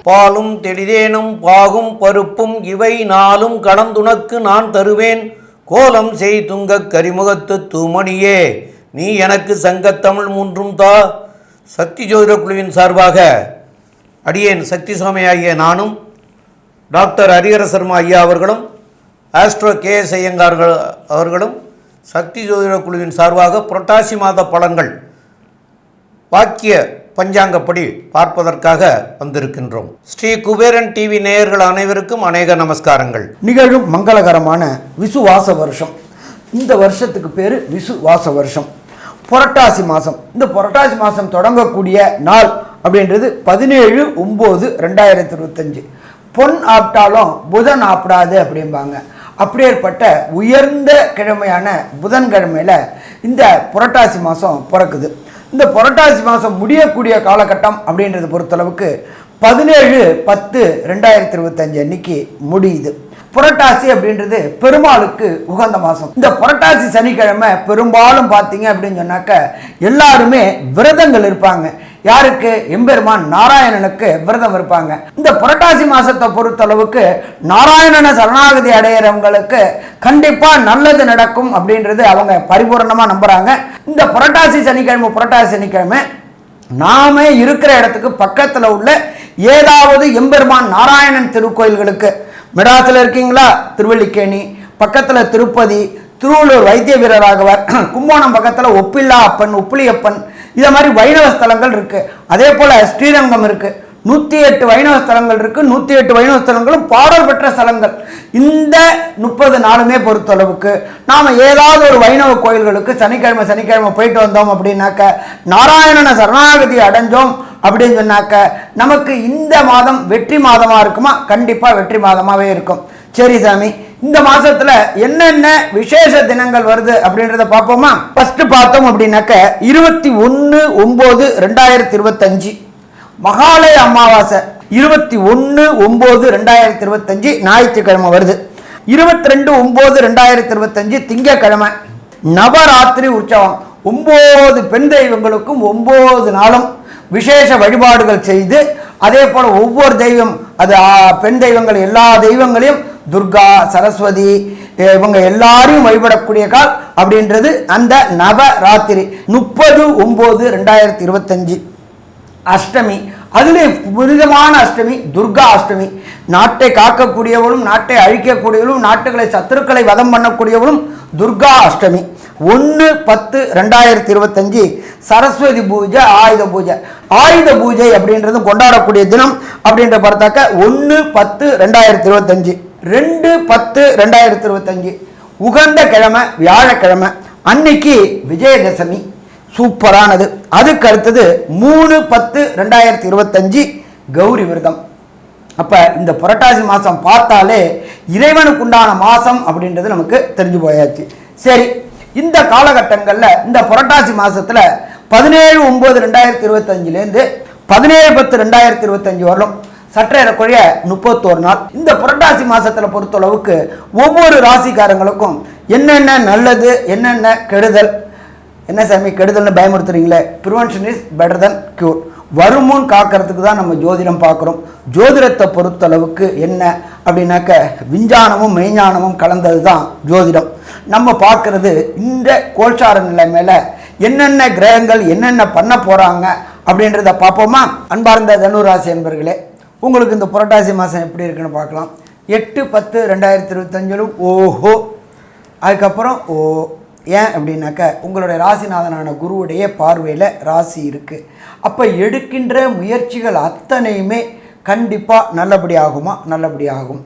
பாலும் தெளிதேனும் பாகும் பருப்பும் இவை நாளும் கடந்துனக்கு நான் தருவேன். கோலம் செய் துங்கக் கரிமுகத்து தூமணியே, நீ எனக்கு சங்கத்தமிழ் மூன்றும் தா. சக்தி ஜோதிட குழுவின் சார்பாக அடியேன் சக்தி சுவாமி ஆகிய நானும், டாக்டர் ஹரிஹர சர்மா ஐயா அவர்களும், ஆஸ்ட்ரோ கேஎஸ் ஐயங்கார் அவர்களும் சக்தி ஜோதிட குழுவின் சார்பாக புரட்டாசி மாத பலன்கள் வாக்கிய பஞ்சாங்கப்படி பார்ப்பதற்காக வந்திருக்கின்றோம். ஸ்ரீ குபேரன் டிவி நேயர்கள் அனைவருக்கும் அநேக நமஸ்காரங்கள். நிகழும் மங்களகரமான விசுவாச வருஷம். இந்த வருஷத்துக்கு பேர் விசுவாச வருஷம். புரட்டாசி மாதம். இந்த புரட்டாசி மாதம் தொடங்கக்கூடிய நாள் அப்படின்றது 17/9/2025. பொன் ஆப்டாலும் புதன் ஆப்டாது அப்படிம்பாங்க. அப்படியேற்பட்ட உயர்ந்த கிழமையான புதன்கிழமையில் இந்த புரட்டாசி மாதம் பிறக்குது. இந்த புரட்டாசி மாதம் முடியக்கூடிய காலகட்டம் அப்படின்றத பொறுத்தளவுக்கு 17/10/2025 அன்னைக்கு முடியுது. புரட்டாசி அப்படின்றது பெருமாளுக்கு உகந்த மாதம். இந்த புரட்டாசி சனிக்கிழமை பெரும்பாலும் பார்த்தீங்க அப்படின்னு சொன்னாக்க எல்லாருமே விரதங்கள் இருப்பாங்க. யாருக்கு? எம்பெருமான் நாராயணனுக்கு விரதம் இருப்பாங்க. இந்த புரட்டாசி மாசத்தை பொறுத்தளவுக்கு நாராயணனை சரணாகதி அடையிறவங்களுக்கு கண்டிப்பா நல்லது நடக்கும் அப்படின்றது அவங்க பரிபூர்ணமா நம்புறாங்க. இந்த புரட்டாசி சனிக்கிழமை நாம இருக்கிற இடத்துக்கு பக்கத்துல உள்ள ஏதாவது எம்பெருமான் நாராயணன் திருக்கோயில்களுக்கு, மெட்ராஸில் இருக்கீங்களா, திருவல்லிக்கேணி பக்கத்துல திருப்பதி, திருவள்ளூர் வைத்திய வீரராகவர், கும்போணம் பக்கத்தில் ஒப்பில்லா அப்பன், உப்புளியப்பன், இதை மாதிரி வைணவ ஸ்தலங்கள் இருக்கு. அதே போல ஸ்ரீரங்கம் இருக்கு. 108 வைணவ ஸ்தலங்கள் இருக்கு. 108 வைணவ ஸ்தலங்களும் பாடல் பெற்ற ஸ்தலங்கள். இந்த 30 நாளுமே பொறுத்தளவுக்கு நாம ஏதாவது ஒரு வைணவ கோயில்களுக்கு சனிக்கிழமை போயிட்டு வந்தோம் அப்படின்னாக்க, நாராயணனை சரணாகதி அடைஞ்சோம் அப்படின்னு சொன்னாக்க நமக்கு இந்த மாதம் வெற்றி மாதமா இருக்குமா? கண்டிப்பா வெற்றி மாதமாவே இருக்கும். சரி சாமி, இந்த மாசத்துல என்னென்ன விசேஷ தினங்கள் வருது அப்படின்றத பார்ப்போமா? ஃபர்ஸ்ட் பார்த்தோம் அப்படின்னாக்க 21/9/2025 மகாலய அமாவாசை. 21/9/2025 ஞாயிற்றுக்கிழமை வருது. 22/9/2025 திங்கக்கிழமை நவராத்திரி உற்சவம். 9 பெண் தெய்வங்களுக்கும் 9 நாளும் விசேஷ வழிபாடுகள் செய்து, அதே போல ஒவ்வொரு தெய்வம், அது பெண் தெய்வங்கள் எல்லா தெய்வங்களையும் துர்கா, சரஸ்வதி இவங்க எல்லாரையும் வழிபடக்கூடிய கால் அப்படின்றது அந்த நவராத்திரி. 30/9/2025 அஷ்டமி. அதிலே புனிதமான அஷ்டமி துர்கா அஷ்டமி. நாட்டை காக்கக்கூடியவளும், நாட்டை அழிக்கக்கூடியவளும், நாட்டுகளை சத்துருக்களை வதம் பண்ணக்கூடியவளும் துர்கா அஷ்டமி. 1/10/2025 சரஸ்வதி பூஜை, ஆயுத பூஜை. ஆயுத பூஜை அப்படின்றது கொண்டாடக்கூடிய தினம் அப்படின்ற பார்த்தாக்க 1/10/2025. 2/10/2025 உகந்த கிழமை வியாழக்கிழமை. அன்னைக்கு விஜயதசமி, சூப்பரானது. அதுக்கு அடுத்தது 3/10/2025 கௌரி விரதம். அப்ப இந்த புரட்டாசி மாசம் பார்த்தாலே இறைவனுக்குண்டான மாசம் அப்படின்றது நமக்கு தெரிஞ்சு போயாச்சு. சரி, இந்த காலகட்டங்களில் இந்த புரட்டாசி மாசத்துல 17/9/2025 17/10/2025 வரலும் சற்றேறக்குறைய 31 நாள். இந்த புரட்டாசி மாசத்துல பொறுத்தளவுக்கு ஒவ்வொரு ராசிக்காரங்களுக்கும் என்னென்ன நல்லது, என்னென்ன கெடுதல். என்ன சாமி கெடுதல்னு பயமுறுத்துறீங்களே? Prevention is better than cure. வருமுன் காக்கிறதுக்கு தான் நம்ம ஜோதிடம் பார்க்குறோம். ஜோதிடத்தை பொறுத்தளவுக்கு என்ன அப்படின்னாக்க விஞ்ஞானமும் மெய்ஞானமும் கலந்தது தான் ஜோதிடம். நம்ம பார்க்கறது இந்த கோல்சார நிலை மேலே என்னென்ன கிரகங்கள் என்னென்ன பண்ண போகிறாங்க அப்படின்றத பார்ப்போமா? அன்பார்ந்த தனுராசி என்பர்களே, உங்களுக்கு இந்த புரட்டாசி மாதம் எப்படி இருக்குன்னு பார்க்கலாம். 8/10/2025 ஓஹோ, அதுக்கப்புறம் ஓ. ஏன் அப்படின்னாக்க உங்களுடைய ராசிநாதனான குருவுடைய பார்வையில் ராசி இருக்குது. அப்போ எடுக்கின்ற முயற்சிகள் அத்தனையுமே கண்டிப்பாக நல்லபடி ஆகுமா? நல்லபடி ஆகும்.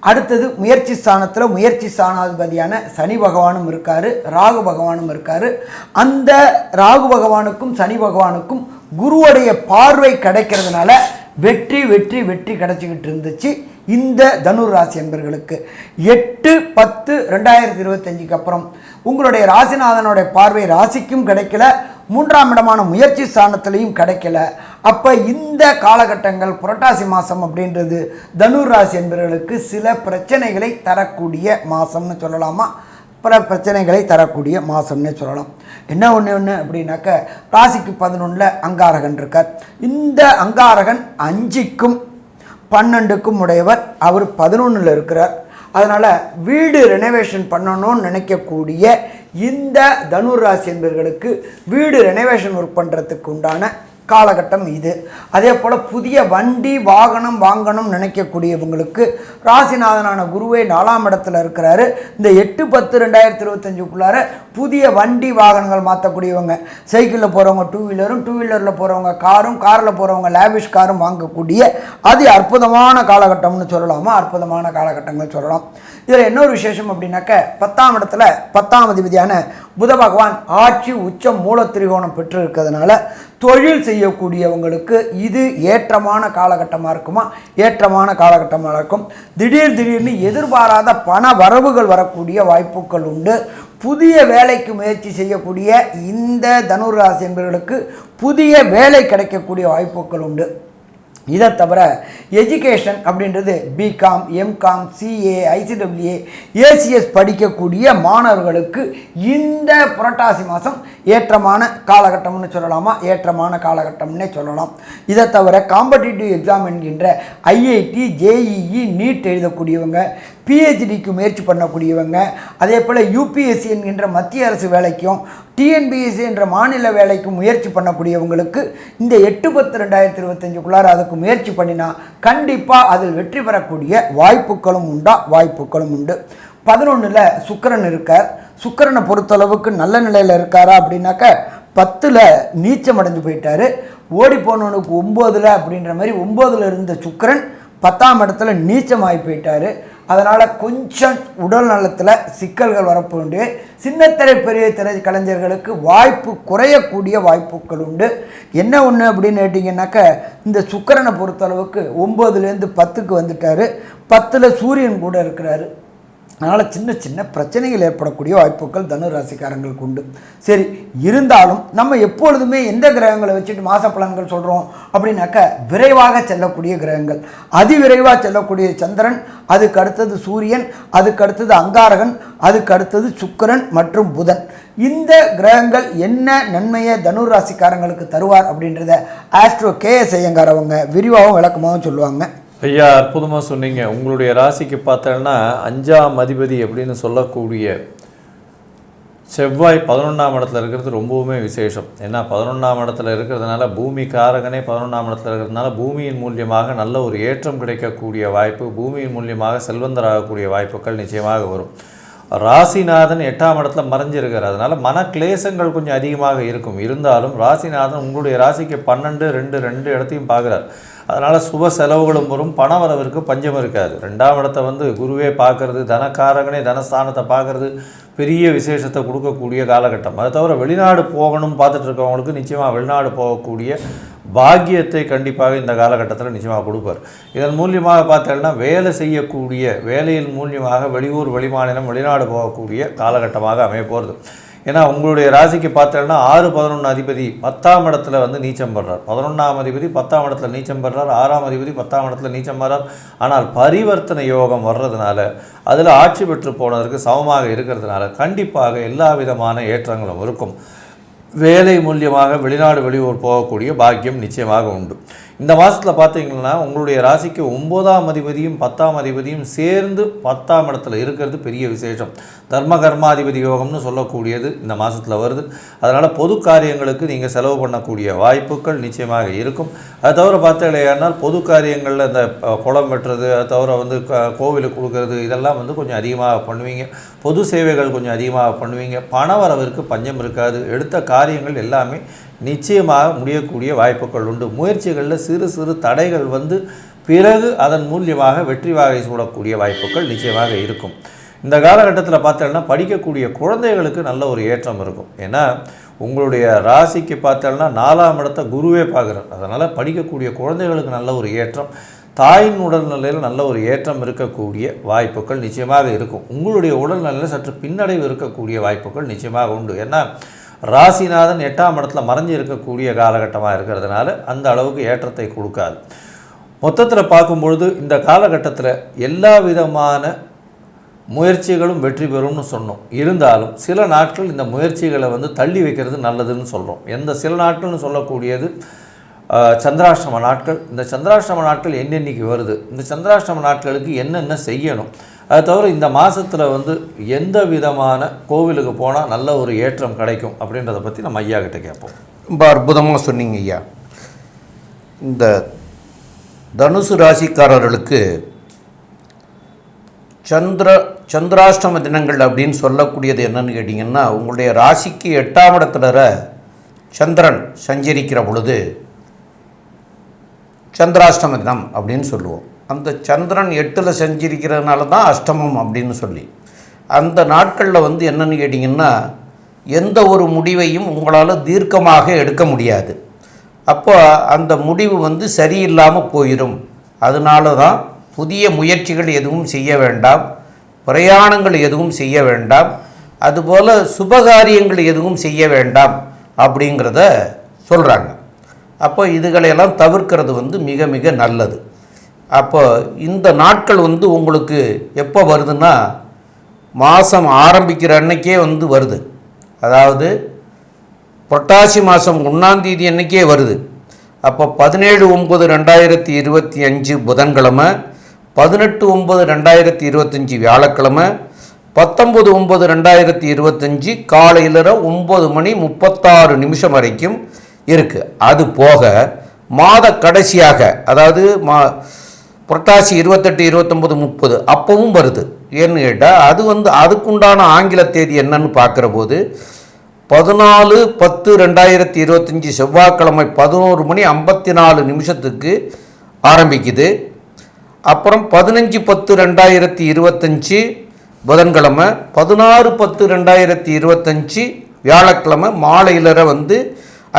அடுத்தது முயற்சி ஸ்தானத்தில் முயற்சி ஸ்தானாதிபதியான சனி பகவானும் இருக்கார், ராகு பகவானும் இருக்கார். அந்த ராகு பகவானுக்கும் சனி பகவானுக்கும் குருவுடைய பார்வை கிடைக்கிறதுனால வெற்றி வெற்றி வெற்றி கிடைச்சிக்கிட்டு இருந்துச்சு இந்த தனுர் ராசி என்பர்களுக்கு. 8/10/2025 அப்புறம் உங்களுடைய ராசிநாதனுடைய பார்வை ராசிக்கும் கிடைக்கல, 3ஆம் இடமான முயற்சி ஸ்தானத்திலையும் கிடைக்கல. அப்போ இந்த காலகட்டங்கள் புரட்டாசி மாதம் அப்படின்றது தனுர் ராசி என்பவர்களுக்கு சில பிரச்சனைகளை தரக்கூடிய மாதம்னு சொல்லலாமா? பல பிரச்சனைகளை தரக்கூடிய மாதம்னே சொல்லலாம். என்ன ஒன்று அப்படின்னாக்க ராசிக்கு 11 அங்காரகன் இருக்கார். இந்த அங்காரகன் 5க்கும் 12க்கும் உடையவர். அவர் 11 இருக்கிறார். அதனால் வீடு ரெனோவேஷன் பண்ணணும்னு நினைக்கக்கூடிய இந்த தனுர் ராசி என்பவர்களுக்கு வீடு ரெனோவேஷன் ஒர்க் பண்ணுறதுக்கு உண்டான காலகட்டம் இது. அதே போல் புதிய வண்டி வாகனம் வாங்கணும் நினைக்கக்கூடியவங்களுக்கு ராசிநாதனான குருவே 4ஆம் இடத்துல இருக்கிறாரு. இந்த 8/10/2025க்குள்ளார புதிய வண்டி வாகனங்கள் மாற்றக்கூடியவங்க, சைக்கிளில் போகிறவங்க டூ வீலரும், டூ வீலரில் போகிறவங்க காரும், காரில் போகிறவங்க லேவிஷ் காரும் வாங்கக்கூடிய அது அற்புதமான காலகட்டம்னு சொல்லலாமா, அற்புதமான காலகட்டங்கள் சொல்லலாம். இதில் இன்னொரு விசேஷம் அப்படின்னாக்க 10ஆம் இடத்துல 10ஆம் அதிபதியான புத பகவான் ஆட்சி உச்சம் மூல திரிகோணம் பெற்று இருக்கிறதுனால தொழில் செய்யக்கூடியவங்களுக்கு இது ஏற்றமான காலகட்டமாக இருக்குமா, ஏற்றமான காலகட்டமாக இருக்கும். திடீர்னு எதிர்பாராத பண வரவுகள் வரக்கூடிய வாய்ப்புகள் உண்டு. புதிய வேலைக்கு முயற்சி செய்யக்கூடிய இந்த தனுர் ராசி என்பவர்களுக்கு புதிய வேலை கிடைக்கக்கூடிய வாய்ப்புகள் உண்டு. இதை தவிர எஜுகேஷன் அப்படின்றது BCom, MCom, CA, ICWA, ACS படிக்கக்கூடிய மாணவர்களுக்கு இந்த புரட்டாசி மாதம் ஏற்றமான காலகட்டம்னு சொல்லலாமா, ஏற்றமான காலகட்டம்னே சொல்லலாம். இதை தவிர காம்படிட்டிவ் எக்ஸாம் என்கின்ற ஐஐடி, ஜேஇஇ, நீட் எழுதக்கூடியவங்க, பிஹெச்டிக்கு முயற்சி பண்ணக்கூடியவங்க, அதே போல் யூபிஎஸ்சி என்கின்ற மத்திய அரசு வேலைக்கும் டிஎன்பிஎஸ்சி என்ற மாநில வேலைக்கும் முயற்சி பண்ணக்கூடியவங்களுக்கு இந்த 8/10/2025க்குள்ளார அதுக்கு முயற்சி பண்ணினா கண்டிப்பாக அதில் வெற்றி பெறக்கூடிய வாய்ப்புகளும் உண்டு. 11ல் சுக்கிரன் இருக்கார். சுக்கிரனை பொறுத்தளவுக்கு நல்ல நிலையில் இருக்காரா அப்படின்னாக்க 10ல் நீச்சம் அடைஞ்சு போயிட்டார். ஓடி போனவனுக்கு 9ல் அப்படின்ற மாதிரி 9ல் இருந்த சுக்கிரன் 10ஆம் இடத்துல நீச்சமாகி போயிட்டார். அதனால் கொஞ்சம் உடல் நலத்தில் சிக்கல்கள் வரப்போண்டு சின்னத்திரை பெரிய திரை கலைஞர்களுக்கு வாய்ப்பு குறையக்கூடிய வாய்ப்புகள் உண்டு. என்ன ஒன்று அப்படின்னு கேட்டிங்கன்னாக்க இந்த சுக்கிரனை பொறுத்தளவுக்கு 9லேருந்து 10க்கு வந்துட்டார். 10ல் சூரியன் கூட இருக்கிறாரு. அதனால் சின்ன பிரச்சனைகள் ஏற்படக்கூடிய வாய்ப்புகள் தனுர் ராசிக்காரங்களுக்கு உண்டு. சரி, இருந்தாலும் நம்ம எப்பொழுதுமே எந்த கிரகங்களை வச்சுட்டு மாத பலன்கள் சொல்கிறோம் அப்படின்னாக்க விரைவாக செல்லக்கூடிய கிரகங்கள். அதிவிரைவாக செல்லக்கூடிய சந்திரன், அதுக்கு அடுத்தது சூரியன், அதுக்கு அடுத்தது அங்காரகன், அதுக்கு அடுத்தது சுக்கிரன் மற்றும் புதன். இந்த கிரகங்கள் என்ன நன்மையை தனுர் ராசிக்காரங்களுக்கு தருவார் அப்படின்றத ஆஸ்ட்ரோ KS ஐயங்கார் அவங்க விரிவாகவும் விளக்கமாகவும் சொல்லுவாங்க. ஐயா, அற்புதமாக சொன்னீங்க. உங்களுடைய ராசிக்கு பார்த்தோன்னா 5ஆம் அதிபதி அப்படின்னு சொல்லக்கூடிய செவ்வாய் 11ஆம் இடத்துல இருக்கிறது ரொம்பவுமே விசேஷம். ஏன்னா 11ஆம் இடத்துல இருக்கிறதுனால பூமி காரகனே 11ஆம் இடத்துல இருக்கிறதுனால பூமியின் மூலியமாக நல்ல ஒரு ஏற்றம் கிடைக்கக்கூடிய வாய்ப்பு, பூமியின் மூலியமாக செல்வந்தராகக்கூடிய வாய்ப்புகள் நிச்சயமாக வரும். ராசிநாதன் 8ஆம் இடத்துல மறைஞ்சிருக்கார். அதனால் மன கிளேசங்கள் கொஞ்சம் அதிகமாக இருக்கும். இருந்தாலும் ராசிநாதன் உங்களுடைய ராசிக்கு 12, 2 இடத்தையும் பார்க்குறார். அதனால் சுப செலவுகளும் வரும், பண வரவிற்கு பஞ்சம் இருக்காது. 2ஆம் இடத்தை குருவே பார்க்கறது, தனக்காரகனே தனஸ்தானத்தை பார்க்கறது பெரிய விசேஷத்தை கொடுக்கக்கூடிய காலகட்டம். அதை தவிர வெளிநாடு போகணும்னு பார்த்துட்டு இருக்கவங்களுக்கு நிச்சயமாக வெளிநாடு போகக்கூடிய பாக்கியத்தை கண்டிப்பாக இந்த காலகட்டத்தில் நிச்சயமாக கொடுப்பார். இதன் மூலியமாக பார்த்தோம்னா வேலை செய்யக்கூடிய வேலையின் மூலியமாக வெளியூர், வெளிமாநிலம், வெளிநாடு போகக்கூடிய காலகட்டமாக அமைய போகிறது. ஏன்னா உங்களுடைய ராசிக்கு பார்த்தோம்னா 6, 11 அதிபதி 10ஆம் இடத்துல நீச்சம் பெறார். 11ஆம் அதிபதி 10ஆம் இடத்துல நீச்சம் பெறார். 6ஆம் அதிபதி 10ஆம் இடத்துல நீச்சம் பெறார். ஆனால் பரிவர்த்தனை யோகம் வர்றதுனால அதில் ஆட்சி பெற்று போனதற்கு சமமாக இருக்கிறதுனால கண்டிப்பாக எல்லா விதமான ஏற்றங்களும் இருக்கும். வேலை மூலியமாக வெளிநாடு, வெளியூர் போகக்கூடிய பாக்கியம் நிச்சயமாக உண்டு. இந்த மாதத்தில் பார்த்தீங்கன்னா உங்களுடைய ராசிக்கு 9ஆம் அதிபதியும் 10ஆம் அதிபதியும் சேர்ந்து 10ஆம் இடத்துல இருக்கிறது பெரிய விசேஷம். தர்ம கர்மாதிபதி யோகம்னு சொல்லக்கூடியது இந்த மாதத்தில் வருது. அதனால் பொது காரியங்களுக்கு நீங்கள் செலவு பண்ணக்கூடிய வாய்ப்புகள் நிச்சயமாக இருக்கும். அது தவிர பார்த்தீங்கன்னா பொது காரியங்களில் இந்த குளம் வெட்டுறது, அது தவிர கோவிலுக்கு கொடுக்கறது, இதெல்லாம் கொஞ்சம் அதிகமாக பண்ணுவீங்க. பொது சேவைகள் கொஞ்சம் அதிகமாக பண்ணுவீங்க. பண வரவிற்கு பஞ்சம் இருக்காது. எடுத்த காரியங்கள் எல்லாமே நிச்சயமாக முடியக்கூடிய வாய்ப்புகள் உண்டு. முயற்சிகளில் சிறு சிறு தடைகள் பிறகு அதன் மூலியமாக வெற்றி வாகை சூடக்கூடிய வாய்ப்புகள் நிச்சயமாக இருக்கும். இந்த காலகட்டத்தில் பார்த்தோன்னா படிக்கக்கூடிய குழந்தைகளுக்கு நல்ல ஒரு ஏற்றம் இருக்கும். ஏன்னா உங்களுடைய ராசிக்கு பார்த்தோன்னா 4ஆம் இடத்தை குருவே பார்க்குறார். அதனால் படிக்கக்கூடிய குழந்தைகளுக்கு நல்ல ஒரு ஏற்றம், தாயின் உடல்நிலையில் நல்ல ஒரு ஏற்றம் இருக்கக்கூடிய வாய்ப்புகள் நிச்சயமாக இருக்கும். உங்களுடைய உடல்நிலையில் சற்று பின்னடைவு இருக்கக்கூடிய வாய்ப்புகள் நிச்சயமாக உண்டு. ஏன்னா ராசிநாதன் 8ஆம் இடத்துல மறைஞ்சு இருக்கக்கூடிய காலகட்டமாக இருக்கிறதுனால அந்த அளவுக்கு ஏற்றத்தை கொடுக்காது. மொத்தத்தில் பார்க்கும்பொழுது இந்த காலகட்டத்தில் எல்லா விதமான முயற்சிகளும் வெற்றி பெறும்னு சொன்னோம். இருந்தாலும் சில நாட்கள் இந்த முயற்சிகளை வந்து தள்ளி வைக்கிறது நல்லதுன்னு சொல்கிறோம். சில நாட்கள்னு சொல்லக்கூடியது சந்திராஷ்டம நாட்கள். இந்த சந்திராஷ்டம நாட்கள் என்னென்னைக்கு வருது, இந்த சந்திராஷ்டம நாட்களுக்கு என்னென்ன செய்யணும், அதை தவிர இந்த மாதத்தில் வந்து எந்த விதமான கோவிலுக்கு போனால் நல்ல ஒரு ஏற்றம் கிடைக்கும் அப்படின்றத பற்றி நம்ம ஐயா கிட்ட கேட்போம். ரொம்ப அற்புதமாக சொன்னீங்க ஐயா. இந்த தனுசு ராசிக்காரர்களுக்கு சந்திராஷ்டம தினங்கள் அப்படின்னு சொல்லக்கூடியது என்னன்னு கேட்டிங்கன்னா, உங்களுடைய ராசிக்கு 8ஆம் இடத்துல சந்திரன் சஞ்சரிக்கிற பொழுது சந்திராஷ்டம தினம் அப்படின்னு சொல்லுவோம். அந்த சந்திரன் 8ல் சஞ்சரிக்கிறதுனால தான் அஷ்டமம் அப்படின்னு சொல்லி, அந்த நாட்களில் வந்து என்னென்னு கேட்டிங்கன்னா, எந்த ஒரு முடிவையும் உங்களால் தீர்க்கமாக எடுக்க முடியாது. அப்போ அந்த முடிவு வந்து சரியில்லாமல் போயிடும். அதனால தான் புதிய முயற்சிகள் எதுவும் செய்ய வேண்டாம், பிரயாணங்கள் எதுவும் செய்ய வேண்டாம், அதுபோல் சுபகாரியங்கள் எதுவும் செய்ய வேண்டாம் அப்படிங்கிறத சொல்கிறாங்க. அப்போ இதுகளையெல்லாம் தவிர்க்கிறது வந்து மிக மிக நல்லது. அப்போ இந்த நாட்கள் வந்து உங்களுக்கு எப்போ வருதுன்னா, மாதம் ஆரம்பிக்கிற அன்னைக்கே வந்து வருது. அதாவது புரட்டாசி மாதம் 1ஆம் தேதி அன்னைக்கே வருது. அப்போ 17/9/2025 புதன்கிழமை, 18/9/2025 வியாழக்கிழமை, 19/9/2025 காலையில் 9:36 வரைக்கும் இருக்குது. அது போக மாத கடைசியாக, அதாவது புரட்டாசி 28, 29, 30 அப்பவும் வருது. ஏன்னு கேட்டால் அது வந்து அதுக்குண்டான ஆங்கில தேதி என்னன்னு பார்க்குற போது 14/10/2025 செவ்வாய்க்கிழமை 11:54 ஆரம்பிக்குது. அப்புறம் 15/10/2025 புதன்கிழமை, 16/10/2025 வியாழக்கிழமை மாலையில் வந்து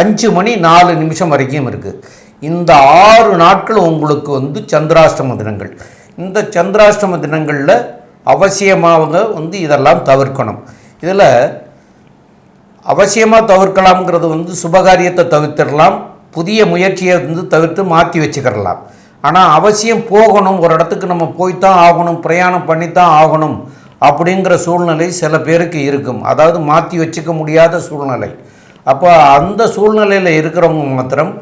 5:04 வரைக்கும் இருக்குது. இந்த 6 நாட்கள் உங்களுக்கு வந்து சந்திராஷ்டம தினங்கள். இந்த சந்திராஷ்டம தினங்களில் அவசியமாக வந்து இதெல்லாம் தவிர்க்கணும். இதில் அவசியமாக தவிர்க்கலாம்ங்கிறது வந்து சுபகாரியத்தை தவிர்த்திடலாம், புதிய முயற்சியை வந்து தவிர்த்து மாற்றி வச்சுக்கிடலாம். ஆனால் அவசியம் போகணும், ஒரு இடத்துக்கு நம்ம போய்த்தான் ஆகணும், பிரயாணம் பண்ணித்தான் ஆகணும் அப்படிங்கிற சூழ்நிலை சில பேருக்கு இருக்கும். அதாவது மாற்றி வச்சுக்க முடியாத சூழ்நிலை. அப்போ அந்த சூழ்நிலையில் இருக்கிறவங்க மாத்திரம்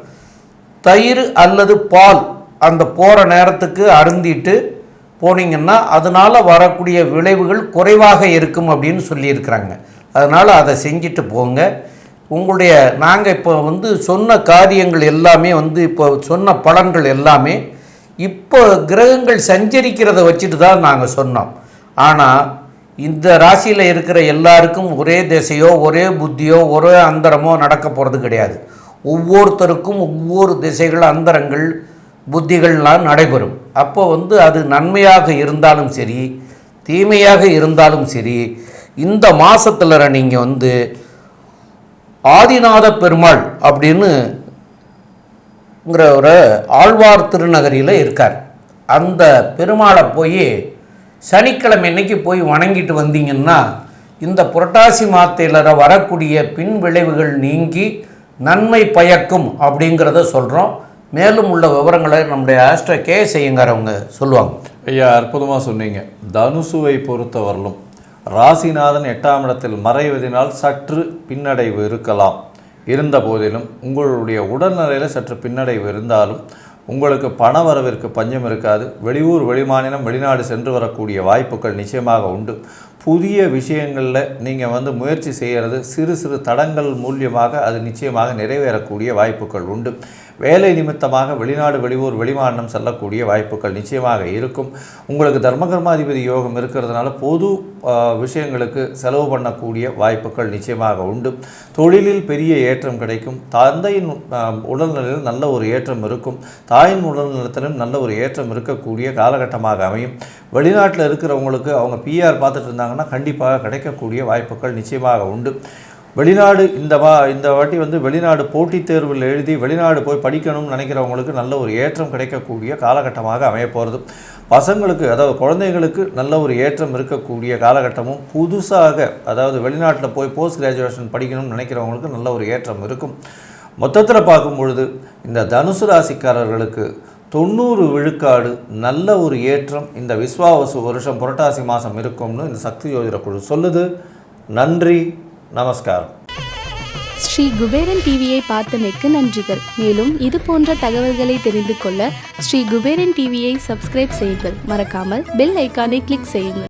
தயிர் அல்லது பால் அந்த போகிற நேரத்துக்கு அருந்திட்டு போனீங்கன்னா அதனால் வரக்கூடிய விளைவுகள் குறைவாக இருக்கும் அப்படின்னு சொல்லியிருக்கிறாங்க. அதனால் அதை செஞ்சுட்டு போங்க. உங்களுடைய நாங்கள் இப்போ வந்து சொன்ன காரியங்கள் எல்லாமே வந்து இப்போ சொன்ன பலன்கள் எல்லாமே இப்போ கிரகங்கள் சஞ்சரிக்கிறத வச்சுட்டு தான் நாங்கள் சொன்னோம். ஆனால் இந்த ராசியில் இருக்கிற எல்லாருக்கும் ஒரே திசையோ ஒரே புத்தியோ ஒரே அந்தரமோ நடக்க போகிறது கிடையாது. ஒவ்வொருத்தருக்கும் ஒவ்வொரு திசைகள், அந்தரங்கள், புத்திகள்லாம் நடைபெறும். அப்போ வந்து அது நன்மையாக இருந்தாலும் சரி, தீமையாக இருந்தாலும் சரி, இந்த மாதத்தில் நீங்கள் வந்து ஆதிநாத பெருமாள் அப்படின்னுங்கிற ஒரு ஆழ்வார் திருநகரியில் இருக்கார். அந்த பெருமாளை போய் சனிக்கிழமை அன்னைக்கு போய் வணங்கிட்டு வந்தீங்கன்னா இந்த புரட்டாசி மாதத்தில் வரக்கூடிய பின் விளைவுகள் நீங்கி நன்மை பயக்கும் அப்படிங்கிறத சொல்கிறோம். மேலும் உள்ள விவரங்களை நம்முடைய ஆஸ்ட்ரோ கேஎஸ் ஐயங்கார் அவங்க சொல்லுவாங்க. ஐயா, அற்புதமாக சொன்னீங்க. தனுசுவை பொறுத்தவரையிலும் ராசிநாதன் 8ஆம் இடத்தில் மறைவதனால் சற்று பின்னடைவு இருக்கலாம். இருந்த போதிலும் உங்களுடைய உடல்நிலையில் சற்று பின்னடைவு இருந்தாலும் உங்களுக்கு பண வரவிற்கு பஞ்சம் இருக்காது. வெளியூர், வெளிமாநிலம், வெளிநாடு சென்று வரக்கூடிய வாய்ப்புகள் நிச்சயமாக உண்டு. புதிய விஷயங்களில் நீங்கள் வந்து முயற்சி செய்கிறது சிறு சிறு தடங்கள் மூலியமாக அது நிச்சயமாக நிறைவேறக்கூடிய வாய்ப்புகள் உண்டு. வேலை நிமித்தமாக வெளிநாடு, வெளியூர், வெளிமாநிலம் செல்லக்கூடிய வாய்ப்புகள் நிச்சயமாக இருக்கும். உங்களுக்கு தர்மகர்மாதிபதி யோகம் இருக்கிறதுனால பொது விஷயங்களுக்கு செலவு பண்ணக்கூடிய வாய்ப்புகள் நிச்சயமாக உண்டு. தொழிலில் பெரிய ஏற்றம் கிடைக்கும். தந்தையின் உடல்நிலையில் நல்ல ஒரு ஏற்றம் இருக்கும். தாயின் உடல்நலத்திலும் நல்ல ஒரு ஏற்றம் இருக்கக்கூடிய காலகட்டமாக அமையும். வெளிநாட்டில் இருக்கிறவங்களுக்கு அவங்க பிஆர் பார்த்துட்டு இருந்தாங்கன்னா கண்டிப்பாக கிடைக்கக்கூடிய வாய்ப்புகள் நிச்சயமாக உண்டு. வெளிநாடு இந்த வாட்டி வந்து வெளிநாடு போட்டித் தேர்வில் எழுதி வெளிநாடு போய் படிக்கணும்னு நினைக்கிறவங்களுக்கு நல்ல ஒரு ஏற்றம் கிடைக்கக்கூடிய காலகட்டமாக அமையப்போகிறது. பசங்களுக்கு, அதாவது குழந்தைங்களுக்கு நல்ல ஒரு ஏற்றம் இருக்கக்கூடிய காலகட்டமும், புதுசாக அதாவது வெளிநாட்டில் போய் போஸ்ட் கிராஜுவேஷன் படிக்கணும்னு நினைக்கிறவங்களுக்கு நல்ல ஒரு ஏற்றம் இருக்கும். மொத்தத்தில் பார்க்கும் பொழுது இந்த தனுசு ராசிக்காரர்களுக்கு 90 விழுக்காடு நல்ல ஒரு ஏற்றம் இந்த விஸ்வாவசு வருஷம் புரட்டாசி மாதம் இருக்கும்னு இந்த சக்தி ஜோதிட குழு சொல்லுது. நன்றி, நமஸ்காரம். ஸ்ரீ குபேரன் டிவியை பார்த்தமைக்கு நன்றிகள். மேலும் இது போன்ற தகவல்களை தெரிந்து கொள்ள ஸ்ரீ குபேரன் டிவியை சப்ஸ்கிரைப் செய்யுங்கள். மறக்காமல் பெல் ஐக்கானை கிளிக் செய்யுங்கள்.